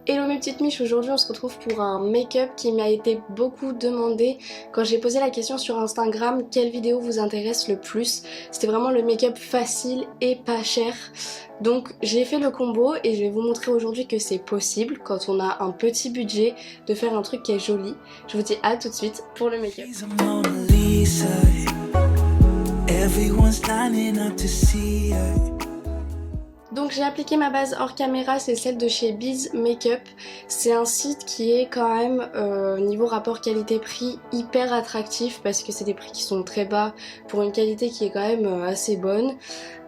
Hello mes petites miches, aujourd'hui on se retrouve pour un make-up qui m'a été beaucoup demandé quand j'ai posé la question sur Instagram quelle vidéo vous intéresse le plus. C'était vraiment le make-up facile et pas cher. Donc j'ai fait le combo et je vais vous montrer aujourd'hui que c'est possible quand on a un petit budget de faire un truc qui est joli. Je vous dis à tout de suite pour le make-up. Donc j'ai appliqué ma base hors caméra, c'est celle de chez Biz Makeup. C'est un site qui est quand même niveau rapport qualité-prix hyper attractif parce que c'est des prix qui sont très bas pour une qualité qui est quand même assez bonne.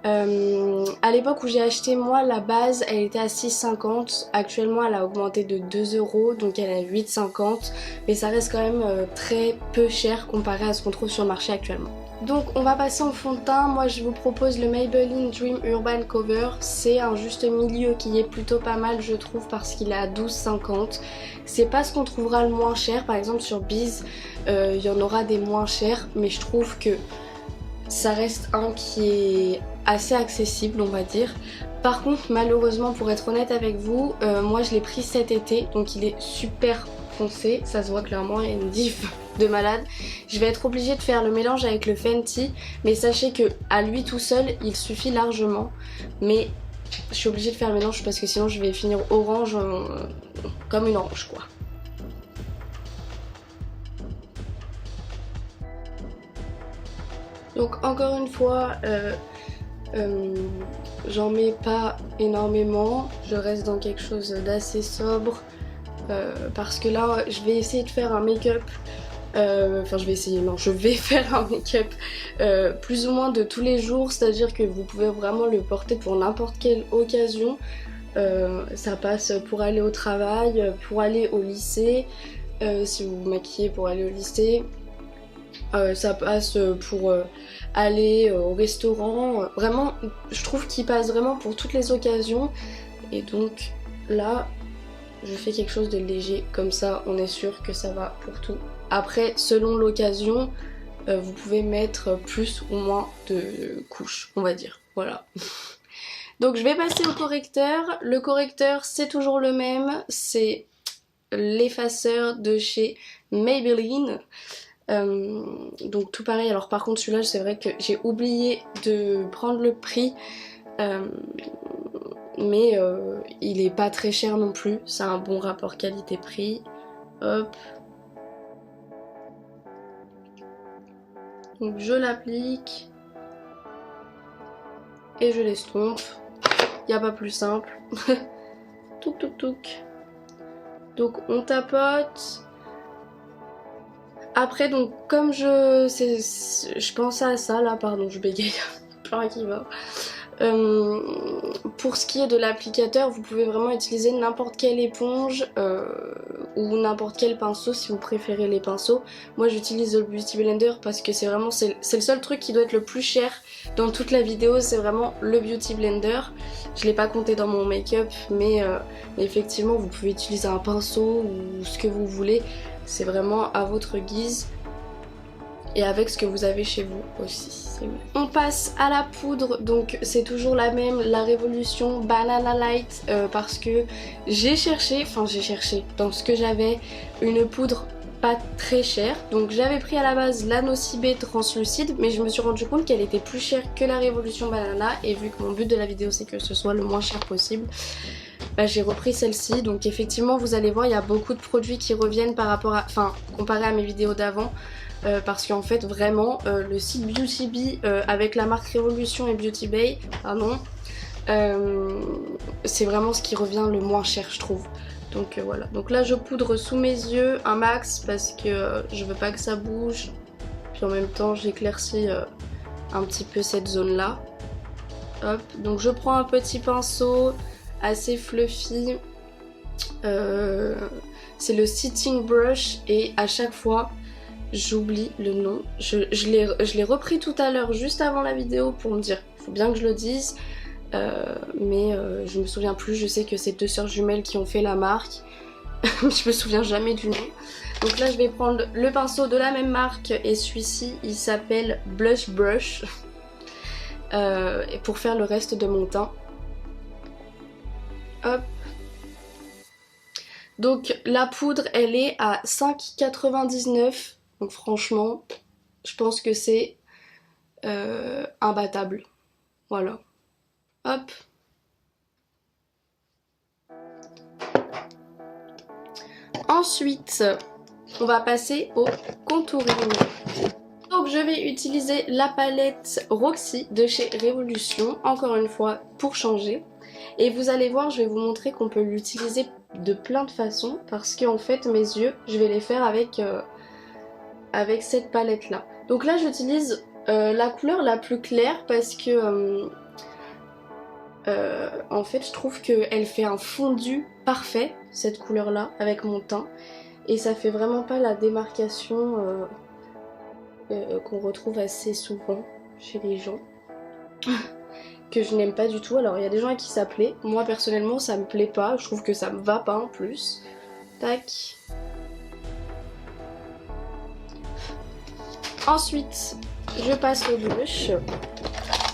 À l'époque où j'ai acheté moi la base elle était à 6,50, actuellement elle a augmenté de 2 €, donc elle est à 8,50, mais ça reste quand même très peu cher comparé à ce qu'on trouve sur le marché actuellement. Donc on va passer en fond de teint. Moi je vous propose le Maybelline Dream Urban Cover. C'est un juste milieu qui est plutôt pas mal je trouve parce qu'il est à 12,50. C'est pas ce qu'on trouvera le moins cher, par exemple sur Biz il y en aura des moins chers, mais je trouve que ça reste un qui est assez accessible on va dire. Par contre malheureusement pour être honnête avec vous, moi je l'ai pris cet été donc il est super foncé, ça se voit clairement, il y a une diff de malade. Je vais être obligée de faire le mélange avec le Fenty, mais sachez que à lui tout seul il suffit largement, mais je suis obligée de faire le mélange parce que sinon je vais finir orange comme une orange quoi. Donc encore une fois j'en mets pas énormément, je reste dans quelque chose d'assez sobre parce que là je vais essayer de faire un make-up je vais faire un make-up plus ou moins de tous les jours, c'est-à-dire que vous pouvez vraiment le porter pour n'importe quelle occasion. Ça passe pour aller au travail, pour aller au lycée, si vous vous maquillez pour aller au lycée, ça passe pour aller au restaurant, vraiment je trouve qu'il passe vraiment pour toutes les occasions et donc là je fais quelque chose de léger, comme ça on est sûr que ça va pour tout. Après selon l'occasion vous pouvez mettre plus ou moins de couches on va dire, voilà. Donc je vais passer au correcteur. Le correcteur c'est toujours le même, c'est l'effaceur de chez Maybelline. Donc tout pareil, alors par contre celui-là c'est vrai que j'ai oublié de prendre le prix mais il est pas très cher non plus, c'est un bon rapport qualité-prix. Hop. Donc je l'applique et je l'estompe. Y a pas plus simple. Touk touk touk. Donc on tapote. Après donc comme je pensais à ça là, pardon je bégaye, plein qui va. Pour ce qui est de l'applicateur, vous pouvez vraiment utiliser n'importe quelle éponge ou n'importe quel pinceau si vous préférez les pinceaux. Moi j'utilise le Beauty Blender parce que c'est le seul truc qui doit être le plus cher dans toute la vidéo, c'est vraiment le Beauty Blender. Je l'ai pas compté dans mon make-up mais effectivement vous pouvez utiliser un pinceau ou ce que vous voulez, c'est vraiment à votre guise. Et avec ce que vous avez chez vous aussi. On passe à la poudre, donc c'est toujours la même, la Révolution Banana Light parce que j'ai cherché dans ce que j'avais une poudre pas très chère. Donc j'avais pris à la base la Nocibé translucide mais je me suis rendu compte qu'elle était plus chère que la Révolution Banana et vu que mon but de la vidéo c'est que ce soit le moins cher possible, bah, j'ai repris celle-ci. Donc effectivement vous allez voir il y a beaucoup de produits qui reviennent par rapport à, comparé à mes vidéos d'avant. Parce qu'en fait vraiment le site Beauty Bee avec la marque Révolution et Beauty Bay, pardon, c'est vraiment ce qui revient le moins cher je trouve. Donc voilà, donc là je poudre sous mes yeux un max parce que je veux pas que ça bouge. Puis en même temps j'éclaircis un petit peu cette zone là. Hop, donc je prends un petit pinceau assez fluffy. C'est le Sitting Brush et à chaque fois j'oublie le nom. Je l'ai repris tout à l'heure juste avant la vidéo pour me dire faut bien que je le dise. Mais je me souviens plus, je sais que c'est deux sœurs jumelles qui ont fait la marque. Je me souviens jamais du nom. Donc là je vais prendre le pinceau de la même marque et celui-ci il s'appelle Blush Brush et pour faire le reste de mon teint. Hop. Donc la poudre elle est à 5,99. Donc franchement je pense que c'est imbattable. Voilà. Hop. Ensuite, on va passer au contouring. Donc je vais utiliser la palette Roxy de chez Révolution, encore une fois pour changer. Et vous allez voir, je vais vous montrer qu'on peut l'utiliser de plein de façons parce qu'en fait mes yeux, je vais les faire avec cette palette là. Donc là j'utilise la couleur la plus claire parce que en fait je trouve qu'elle fait un fondu parfait, cette couleur là, avec mon teint. Et ça fait vraiment pas la démarcation qu'on retrouve assez souvent chez les gens. Que je n'aime pas du tout. Alors il y a des gens à qui ça plaît. Moi personnellement ça me plaît pas. Je trouve que ça me va pas en plus. Tac. Ensuite je passe au blush.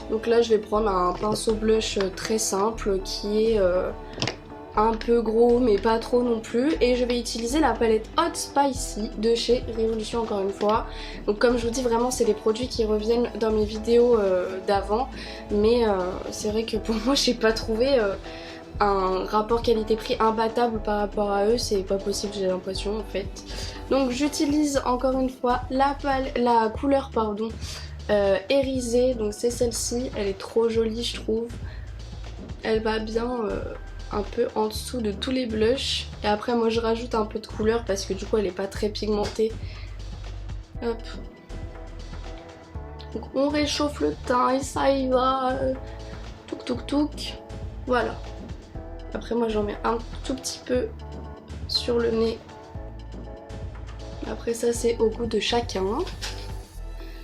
Donc là je vais prendre un pinceau blush très simple qui est un peu gros mais pas trop non plus. Et je vais utiliser la palette Hot Spicy de chez Révolution encore une fois. Donc comme je vous dis vraiment c'est des produits qui reviennent dans mes vidéos d'avant. Mais c'est vrai que pour moi j'ai pas trouvé un rapport qualité-prix imbattable par rapport à eux. C'est pas possible, j'ai l'impression en fait. Donc j'utilise encore une fois la couleur pardon irisée. Donc c'est celle-ci, elle est trop jolie je trouve. Elle va bien un peu en dessous de tous les blushs. Et après moi je rajoute un peu de couleur parce que du coup elle est pas très pigmentée. Hop. Donc on réchauffe le teint et ça y va. Touk touk touk. Voilà. Après moi j'en mets un tout petit peu sur le nez. Après ça c'est au goût de chacun.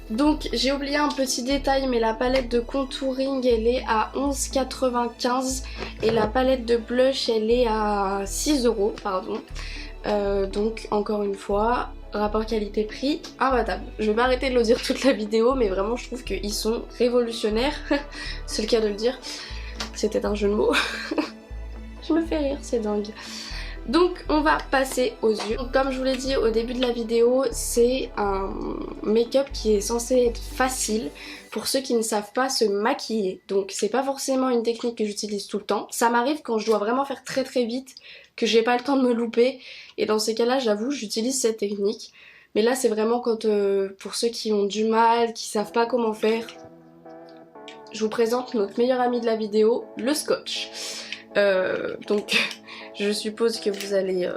Donc j'ai oublié un petit détail mais la palette de contouring elle est à 11,95 et la palette de blush elle est à 6 € pardon. Donc encore une fois rapport qualité-prix imbattable. Je vais pas arrêter de le dire toute la vidéo mais vraiment je trouve qu'ils sont révolutionnaires. C'est le cas de le dire. C'était un jeu de mots. Je me fais rire, c'est dingue. Donc on va passer aux yeux. Donc, comme je vous l'ai dit au début de la vidéo, c'est un make-up qui est censé être facile pour ceux qui ne savent pas se maquiller. Donc c'est pas forcément une technique que j'utilise tout le temps. Ça m'arrive quand je dois vraiment faire très très vite, que j'ai pas le temps de me louper. Et dans ces cas-là, j'avoue, j'utilise cette technique. Mais là c'est vraiment quand pour ceux qui ont du mal, qui savent pas comment faire, je vous présente notre meilleur ami de la vidéo, le scotch. Donc je suppose que vous allez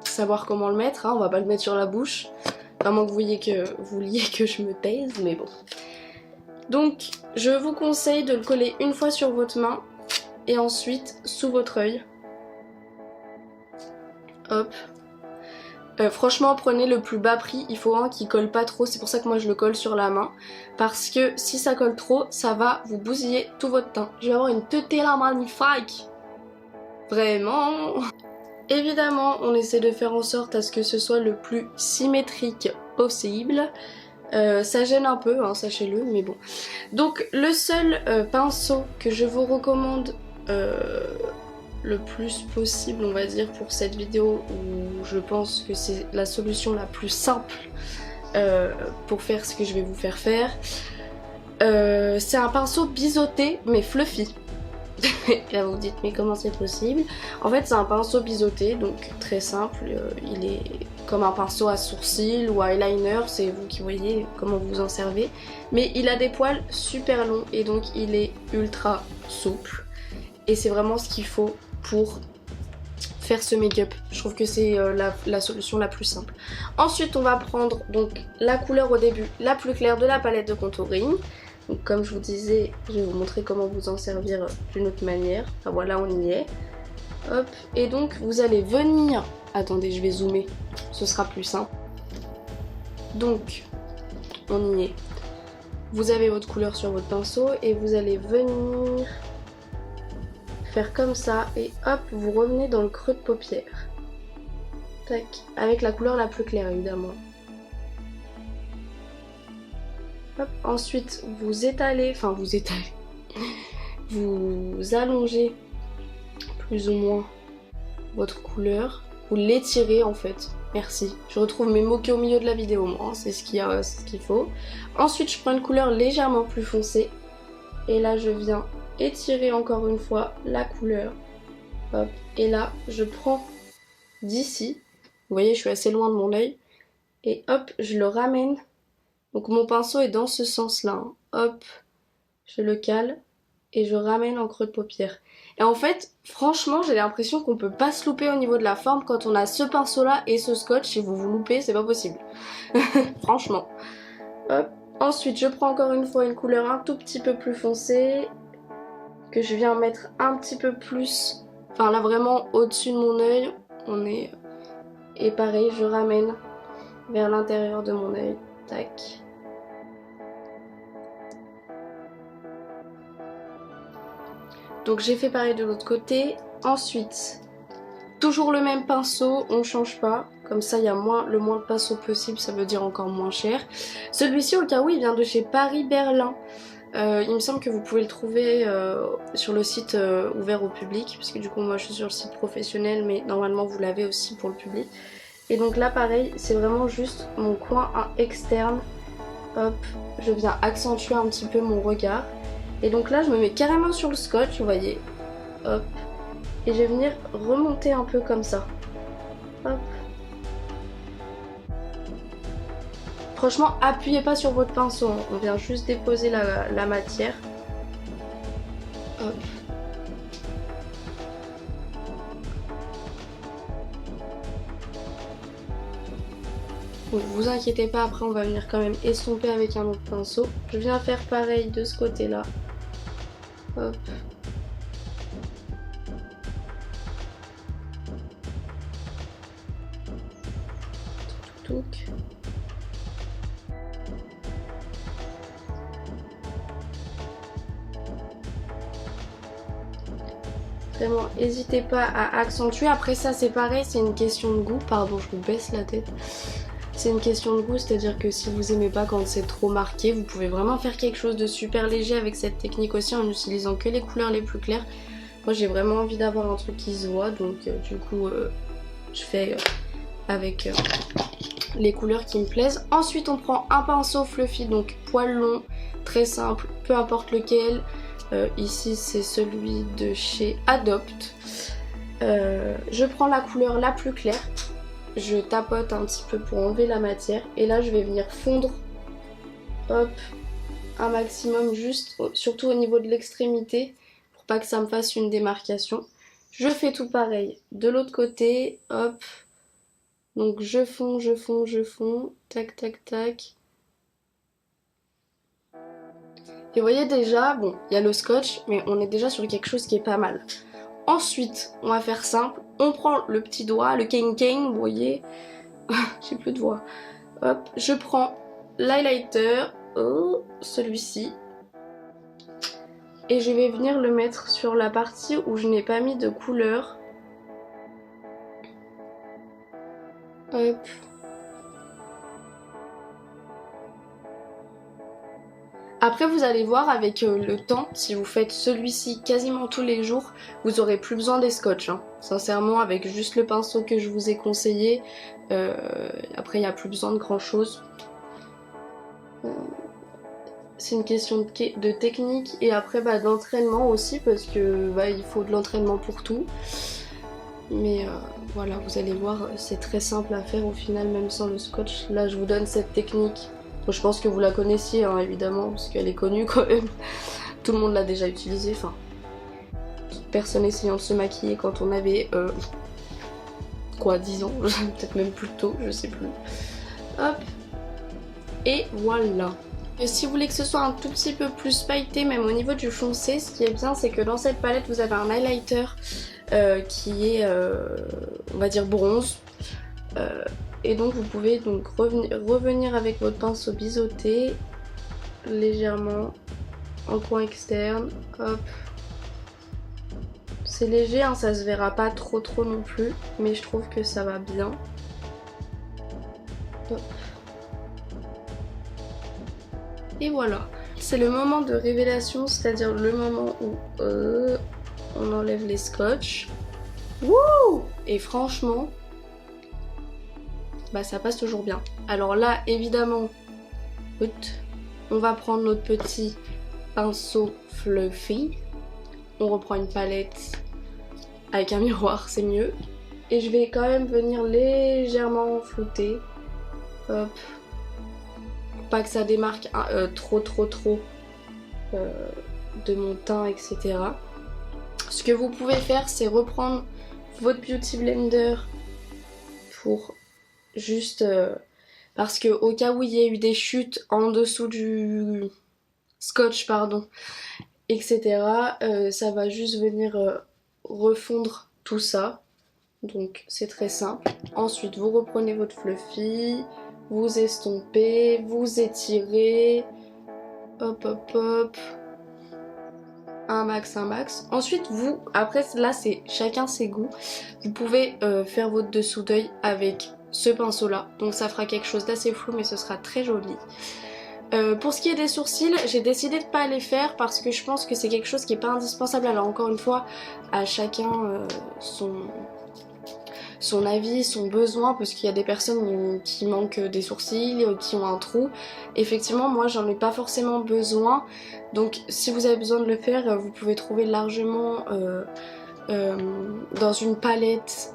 savoir comment le mettre, hein. On va pas le mettre sur la bouche, vraiment que vous vouliez que je me taise, mais bon. Donc je vous conseille de le coller une fois sur votre main et ensuite sous votre œil. Hop. Franchement prenez le plus bas prix, il faut un qui colle pas trop, c'est pour ça que moi je le colle sur la main. Parce que si ça colle trop, ça va vous bousiller tout votre teint. Je vais avoir une tetela magnifique. Vraiment. Évidemment on essaie de faire en sorte à ce que ce soit le plus symétrique possible. Ça gêne un peu, hein, sachez-le, mais bon. Donc le seul pinceau que je vous recommande le plus possible on va dire pour cette vidéo, où je pense que c'est la solution la plus simple pour faire ce que je vais vous faire faire, c'est un pinceau biseauté mais fluffy. Là vous vous dites mais comment c'est possible? En fait c'est un pinceau biseauté, donc très simple, il est comme un pinceau à sourcils ou à eyeliner, c'est vous qui voyez comment vous en servez, mais il a des poils super longs et donc il est ultra souple et c'est vraiment ce qu'il faut pour faire ce make-up. Je trouve que c'est la solution la plus simple. Ensuite on va prendre donc la couleur au début la plus claire de la palette de contouring. Donc comme je vous disais, je vais vous montrer comment vous en servir d'une autre manière. Enfin voilà, on y est. Hop, et donc vous allez venir... Attendez, je vais zoomer, ce sera plus simple. Donc, on y est. Vous avez votre couleur sur votre pinceau et vous allez venir faire comme ça et hop, vous revenez dans le creux de paupière. Tac, avec la couleur la plus claire évidemment. Hop. Ensuite vous étalez, vous allongez plus ou moins votre couleur, vous l'étirez en fait. Merci. Je retrouve mes mots qui au milieu de la vidéo, moi, c'est ce qu'il faut. Ensuite, je prends une couleur légèrement plus foncée. Et là, je viens étirer encore une fois la couleur. Hop. Et là, je prends d'ici. Vous voyez, je suis assez loin de mon œil. Et hop, je le ramène. Donc mon pinceau est dans ce sens-là. Hein. Hop, je le cale. Et je ramène en creux de paupière. Et en fait, franchement, j'ai l'impression qu'on peut pas se louper au niveau de la forme quand on a ce pinceau-là et ce scotch. Si vous vous loupez, c'est pas possible. Franchement. Hop. Ensuite, je prends encore une fois une couleur un tout petit peu plus foncée. Que je viens mettre un petit peu plus. Enfin là, vraiment au-dessus de mon œil. On est... Et pareil, je ramène vers l'intérieur de mon œil. Tac. Donc j'ai fait pareil de l'autre côté. Ensuite, toujours le même pinceau, on ne change pas. Comme ça, il y a le moins de pinceaux possible, ça veut dire encore moins cher. Celui-ci, au cas où, il vient de chez Paris Berlin. Il me semble que vous pouvez le trouver sur le site ouvert au public. Parce que du coup, moi, je suis sur le site professionnel, mais normalement, vous l'avez aussi pour le public. Et donc là, pareil, c'est vraiment juste mon coin externe. Hop, je viens accentuer un petit peu mon regard. Et donc là, je me mets carrément sur le scotch, vous voyez. Hop. Et je vais venir remonter un peu comme ça. Hop. Franchement, appuyez pas sur votre pinceau. On vient juste déposer la matière. Hop. Donc vous inquiétez pas, après on va venir quand même estomper avec un autre pinceau. Je viens faire pareil de ce côté-là. Hop. Touc. Vraiment, n'hésitez pas à accentuer. Après ça, c'est pareil, c'est une question de goût. Pardon, je me baisse la tête. C'est une question de goût, c'est-à-dire que si vous aimez pas quand c'est trop marqué, vous pouvez vraiment faire quelque chose de super léger avec cette technique aussi en utilisant que les couleurs les plus claires. Moi j'ai vraiment envie d'avoir un truc qui se voit, donc du coup je fais avec les couleurs qui me plaisent. Ensuite on prend un pinceau fluffy, donc poil long, très simple, peu importe lequel. Ici c'est celui de chez Adopt. Je prends la couleur la plus claire. Je tapote un petit peu pour enlever la matière et là je vais venir fondre, hop, un maximum juste, surtout au niveau de l'extrémité pour pas que ça me fasse une démarcation. Je fais tout pareil de l'autre côté, hop, donc je fonds, tac tac tac. Et vous voyez déjà, bon, il y a le scotch, mais on est déjà sur quelque chose qui est pas mal. Ensuite, on va faire simple, on prend le petit doigt, le king, vous voyez, j'ai plus de voix. Hop, je prends l'highlighter, celui-ci, et je vais venir le mettre sur la partie où je n'ai pas mis de couleur. Hop. Après vous allez voir avec le temps, si vous faites celui-ci quasiment tous les jours, vous aurez plus besoin des scotch. Hein. Sincèrement, avec juste le pinceau que je vous ai conseillé, après il n'y a plus besoin de grand chose. C'est une question de technique et après d'entraînement aussi parce que il faut de l'entraînement pour tout. Mais voilà, vous allez voir, c'est très simple à faire au final même sans le scotch. Là je vous donne cette technique. Je pense que vous la connaissiez hein, évidemment parce qu'elle est connue quand même. Tout le monde l'a déjà utilisée. Enfin, toute personne essayant de se maquiller quand on avait quoi, 10 ans, peut-être même plus tôt, je sais plus. Hop. Et voilà. Et si vous voulez que ce soit un tout petit peu plus pailleté, même au niveau du foncé, ce qui est bien c'est que dans cette palette vous avez un highlighter qui est on va dire bronze. Et donc vous pouvez donc revenir avec votre pinceau biseauté légèrement en coin externe, hop. C'est léger, hein, ça se verra pas trop non plus, mais je trouve que ça va bien. Hop. Et voilà, c'est le moment de révélation, c'est-à-dire le moment où on enlève les scotch. Wouh! et franchement bah ça passe toujours bien. Alors là évidemment on va prendre notre petit pinceau fluffy, on reprend une palette avec un miroir, c'est mieux, et je vais quand même venir légèrement flouter, hop, pas que ça démarque trop de mon teint, etc. Ce que vous pouvez faire, c'est reprendre votre Beauty Blender pour juste parce que au cas où il y a eu des chutes en dessous du scotch, pardon, etc. Ça va juste venir refondre tout ça. Donc c'est très simple. Ensuite vous reprenez votre fluffy, vous estompez, vous étirez, hop hop hop, un max. Ensuite vous, après là c'est chacun ses goûts, vous pouvez faire votre dessous d'œil avec ce pinceau là, donc ça fera quelque chose d'assez flou mais ce sera très joli. Pour ce qui est des sourcils, j'ai décidé de pas les faire parce que je pense que c'est quelque chose qui est pas indispensable. Alors encore une fois, à chacun son avis, son besoin, parce qu'il y a des personnes qui manquent des sourcils, qui ont un trou. Effectivement, moi j'en ai pas forcément besoin, donc si vous avez besoin de le faire, vous pouvez trouver largement dans une palette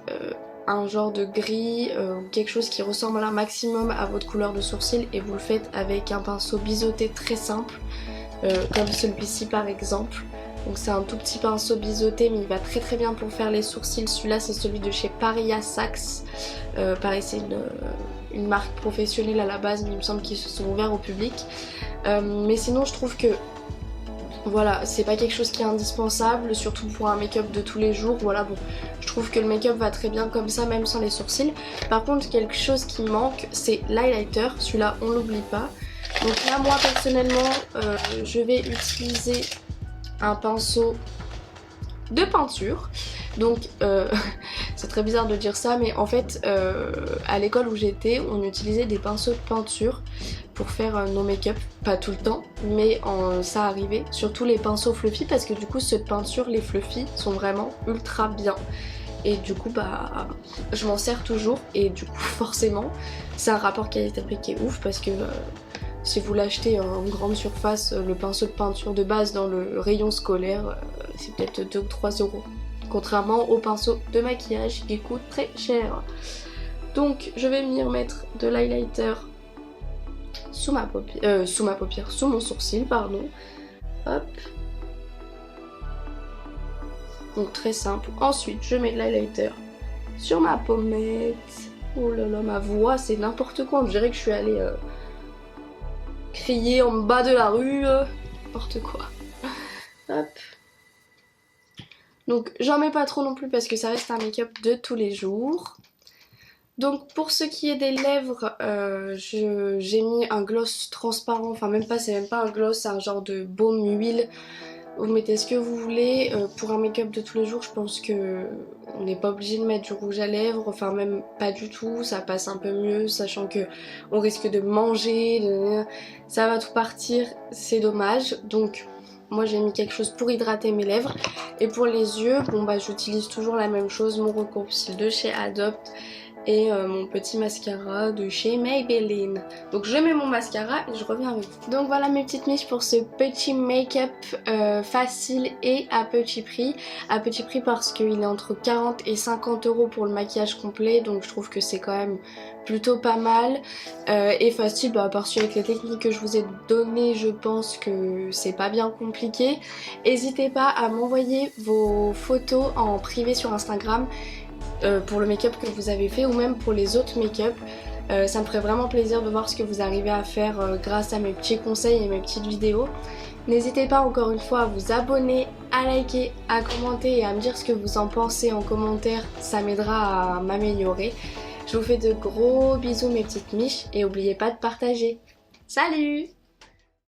un genre de gris ou quelque chose qui ressemble un maximum à votre couleur de sourcil, et vous le faites avec un pinceau biseauté très simple comme celui-ci par exemple. Donc c'est un tout petit pinceau biseauté mais il va très bien pour faire les sourcils. Celui-là c'est celui de chez Paria Sax. Pareil, c'est une marque professionnelle à la base mais il me semble qu'ils se sont ouverts au public. Mais sinon je trouve que voilà, c'est pas quelque chose qui est indispensable, surtout pour un make-up de tous les jours. Voilà, bon, je trouve que le make-up va très bien comme ça, même sans les sourcils. Par contre, quelque chose qui manque, c'est l'highlighter. Celui-là, on l'oublie pas. Donc là, moi, personnellement, je vais utiliser un pinceau de peinture. Donc, c'est très bizarre de dire ça, mais en fait, à l'école où j'étais, on utilisait des pinceaux de peinture pour faire nos make-up, pas tout le temps, mais ça arrivait, surtout les pinceaux fluffy, parce que du coup ceux de peinture, les fluffy, sont vraiment ultra bien. Et du coup bah je m'en sers toujours, et du coup forcément c'est un rapport qualité-prix qui est ouf, parce que si vous l'achetez en grande surface, le pinceau de peinture de base dans le rayon scolaire, c'est peut-être 2 ou 3 euros. Contrairement au pinceau de maquillage qui coûte très cher. Donc je vais venir mettre de l'highlighter sous mon sourcil, pardon. Hop. Donc très simple. Ensuite, je mets de l'highlighter sur ma pommette. Oh là là, ma voix, c'est n'importe quoi. On dirait que je suis allée crier en bas de la rue. N'importe quoi. Hop. Donc j'en mets pas trop non plus parce que ça reste un make-up de tous les jours. Donc pour ce qui est des lèvres, j'ai mis un gloss transparent, enfin même pas, c'est même pas un gloss, c'est un genre de baume huile. Vous mettez ce que vous voulez. Pour un make-up de tous les jours, je pense que on n'est pas obligé de mettre du rouge à lèvres, enfin même pas du tout, ça passe un peu mieux, sachant que on risque de manger, ça va tout partir, c'est dommage. Donc moi j'ai mis quelque chose pour hydrater mes lèvres. Et pour les yeux, bon bah j'utilise toujours la même chose, mon recours-cils de chez Adopt et mon petit mascara de chez Maybelline. Donc je mets mon mascara et je reviens avec vous. Donc voilà mes petites miches pour ce petit make-up facile et à petit prix. À petit prix parce qu'il est entre 40 et 50 euros pour le maquillage complet, donc je trouve que c'est quand même plutôt pas mal. Et facile, bah, parce qu'avec les techniques que je vous ai données, je pense que c'est pas bien compliqué. N'hésitez pas à m'envoyer vos photos en privé sur Instagram pour le make-up que vous avez fait, ou même pour les autres make-up. Ça me ferait vraiment plaisir de voir ce que vous arrivez à faire grâce à mes petits conseils et mes petites vidéos. N'hésitez pas encore une fois à vous abonner, à liker, à commenter et à me dire ce que vous en pensez en commentaire, ça m'aidera à m'améliorer. Je vous fais de gros bisous mes petites miches et n'oubliez pas de partager. Salut!